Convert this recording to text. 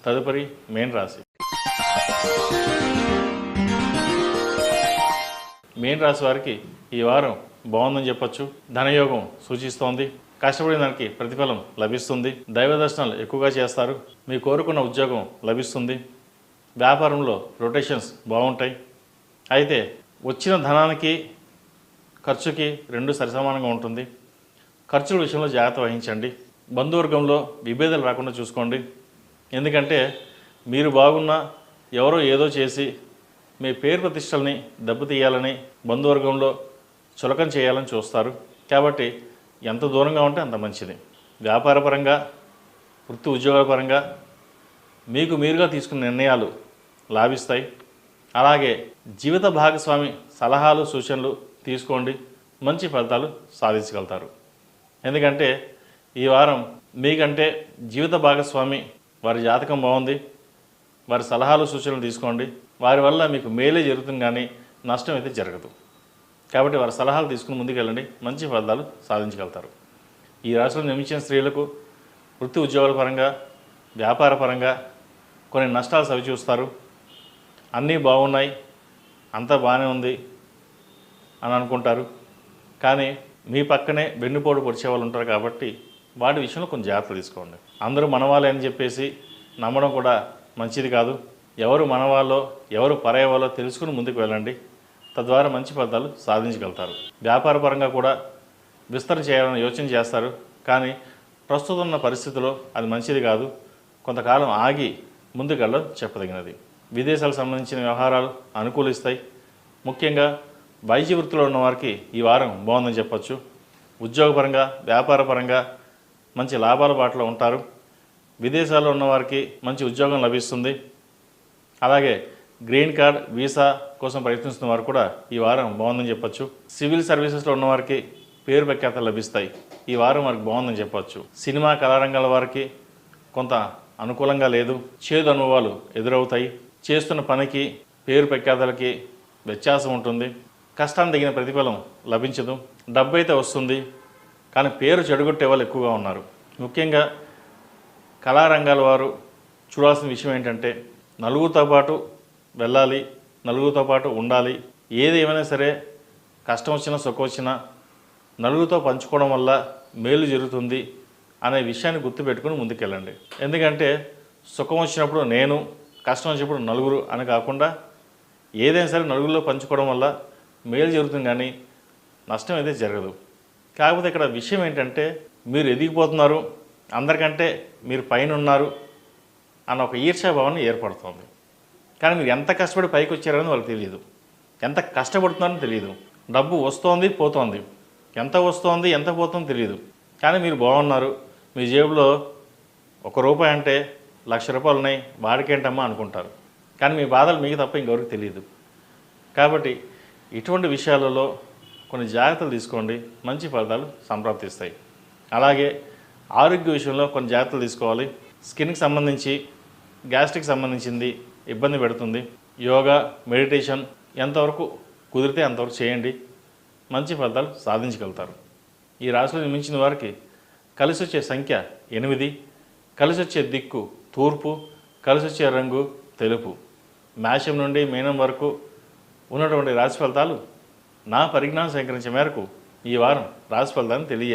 తదుపరి మేన్ రాశి. మేన్ రాశి వారికి ఈ వారం బాగుందని చెప్పొచ్చు. ధనయోగం సూచిస్తోంది. కష్టపడిన దానికి ప్రతిఫలం లభిస్తుంది. దైవ దర్శనాలు ఎక్కువగా చేస్తారు. మీ కోరుకున్న ఉద్యోగం లభిస్తుంది. వ్యాపారంలో రొటేషన్స్ బాగుంటాయి. అయితే వచ్చిన ధనానికి ఖర్చుకి రెండు సరిసమానంగా ఉంటుంది. ఖర్చుల విషయంలో జాగ్రత్త వహించండి. బంధువర్గంలో విభేదాలు రాకుండా చూసుకోండి. ఎందుకంటే మీరు బాగున్నా ఎవరో ఏదో చేసి మీ పేరు ప్రతిష్టల్ని దెబ్బతీయాలని బంధువర్గంలో చులకన చేయాలని చూస్తారు. కాబట్టి ఎంత దూరంగా ఉంటే అంత మంచిది. వ్యాపారపరంగా వృత్తి ఉద్యోగాల పరంగా మీకు మీరుగా తీసుకున్న నిర్ణయాలు లాభిస్తాయి. అలాగే జీవిత భాగస్వామి సలహాలు సూచనలు తీసుకోండి. మంచి ఫలితాలు సాధించగలుగుతారు. ఎందుకంటే ఈ వారం మీకంటే జీవిత భాగస్వామి వారి జాతకం బాగుంది. వారి సలహాలు సూచనలు తీసుకోండి. వారి వల్ల మీకు మేలే జరుగుతుంది, కానీ నష్టం అయితే జరగదు. కాబట్టి వారి సలహాలు తీసుకుని ముందుకెళ్ళండి. మంచి ఫలితాలు సాధించగలుగుతారు. ఈ రాశిలో జన్మించిన స్త్రీలకు వృత్తి ఉద్యోగాల పరంగా వ్యాపార పరంగా కొన్ని నష్టాలు సవిచూస్తారు. అన్నీ బాగున్నాయి, అంతా బాగానే ఉంది అని అనుకుంటారు. కానీ మీ పక్కనే వెన్నుపోటు పొడిచే వాళ్ళు ఉంటారు. కాబట్టి వాటి విషయంలో కొంచెం జాగ్రత్తలు తీసుకోండి. అందరూ మనవాళ్ళే అని చెప్పేసి నమ్మడం కూడా మంచిది కాదు. ఎవరు మనవాళ్ళో ఎవరు పరాయవాళ్ళో తెలుసుకుని ముందుకు వెళ్ళండి. తద్వారా మంచి ఫలితాలు సాధించగలుగుతారు. వ్యాపార పరంగా కూడా విస్తరణ చేయాలని యోచన చేస్తారు. కానీ ప్రస్తుతం ఉన్న పరిస్థితిలో అది మంచిది కాదు. కొంతకాలం ఆగి ముందుకెళ్ళడం చెప్పదగినది. విదేశాలకు సంబంధించిన వ్యవహారాలు అనుకూలిస్తాయి. ముఖ్యంగా వైద్య వృత్తిలో ఉన్న వారికి ఈ వారం బాగుందని చెప్పొచ్చు. ఉద్యోగపరంగా వ్యాపార పరంగా మంచి లాభాల బాటలో ఉంటారు. విదేశాల్లో ఉన్నవారికి మంచి ఉద్యోగం లభిస్తుంది. అలాగే గ్రీన్ కార్డ్ వీసా కోసం ప్రయత్నిస్తున్న వారు కూడా ఈ వారం బాగుందని చెప్పొచ్చు. సివిల్ సర్వీసెస్లో ఉన్నవారికి పేరు ప్రఖ్యాతలు లభిస్తాయి. ఈ వారం వారికి బాగుందని చెప్పొచ్చు. సినిమా కళారంగాల వారికి కొంత అనుకూలంగా లేదు. చేదు అనుభవాలు ఎదురవుతాయి. చేస్తున్న పనికి పేరు ప్రఖ్యాతలకి వ్యత్యాసం ఉంటుంది. కష్టాన్ని తగిన ప్రతిఫలం లభించదు. డబ్బు అయితే వస్తుంది, కానీ పేరు చెడగొట్టే వాళ్ళు ఎక్కువగా ఉన్నారు. ముఖ్యంగా కళారంగాల వారు చూడాల్సిన విషయం ఏంటంటే నలుగురితో పాటు వెళ్ళాలి, నలుగురితో పాటు ఉండాలి. ఏది ఏమైనా సరే కష్టం వచ్చినా సుఖం వచ్చినా నలుగురితో పంచుకోవడం వల్ల మేలు జరుగుతుంది అనే విషయాన్ని గుర్తుపెట్టుకుని ముందుకెళ్ళండి. ఎందుకంటే సుఖం వచ్చినప్పుడు నేను, కష్టం వచ్చినప్పుడు నలుగురు అని కాకుండా ఏదైనా సరే నలుగురిలో పంచుకోవడం వల్ల మేలు జరుగుతుంది, కానీ నష్టం అయితే జరగదు. కాకపోతే ఇక్కడ విషయం ఏంటంటే మీరు ఎదిగిపోతున్నారు, అందరికంటే మీరు పైన ఉన్నారు అన్న ఒక ఈర్ష్యాభావాన్ని ఏర్పడుతుంది. కానీ మీరు ఎంత కష్టపడి పైకి వచ్చారని వాళ్ళకి తెలియదు. ఎంత కష్టపడుతున్నారని తెలియదు. డబ్బు వస్తోంది పోతోంది, ఎంత వస్తోంది ఎంత పోతుందో తెలియదు. కానీ మీరు బాగున్నారు. మీ జేబులో ₹1 అంటే ₹1,00,000 ఉన్నాయి, వాడికేంటమ్మా అనుకుంటారు. కానీ మీ బాధలు మీకు తప్ప ఇంకెవరికి తెలియదు. కాబట్టి ఇటువంటి విషయాలలో కొన్ని జాగ్రత్తలు తీసుకోండి. మంచి ఫలితాలు సంప్రాప్తిస్తాయి. అలాగే ఆరోగ్య విషయంలో కొన్ని జాగ్రత్తలు తీసుకోవాలి. స్కిన్కి సంబంధించి గ్యాస్ట్రిక్ సంబంధించింది ఇబ్బంది పెడుతుంది. యోగా మెడిటేషన్ ఎంతవరకు కుదిరితే అంతవరకు చేయండి. మంచి ఫలితాలు సాధించగలుగుతారు. ఈ రాశిలో జన్మించిన వారికి కలిసి వచ్చే సంఖ్య 8, కలిసి వచ్చే దిక్కు తూర్పు, కలిసి వచ్చే రంగు తెలుపు. మేషం నుండి మీనం వరకు ఉన్నటువంటి రాశి ఫలితాలు నా పరిజ్ఞానం సేకరించే మేరకు ఈ వారం రాశి ఫలితాన్ని తెలియ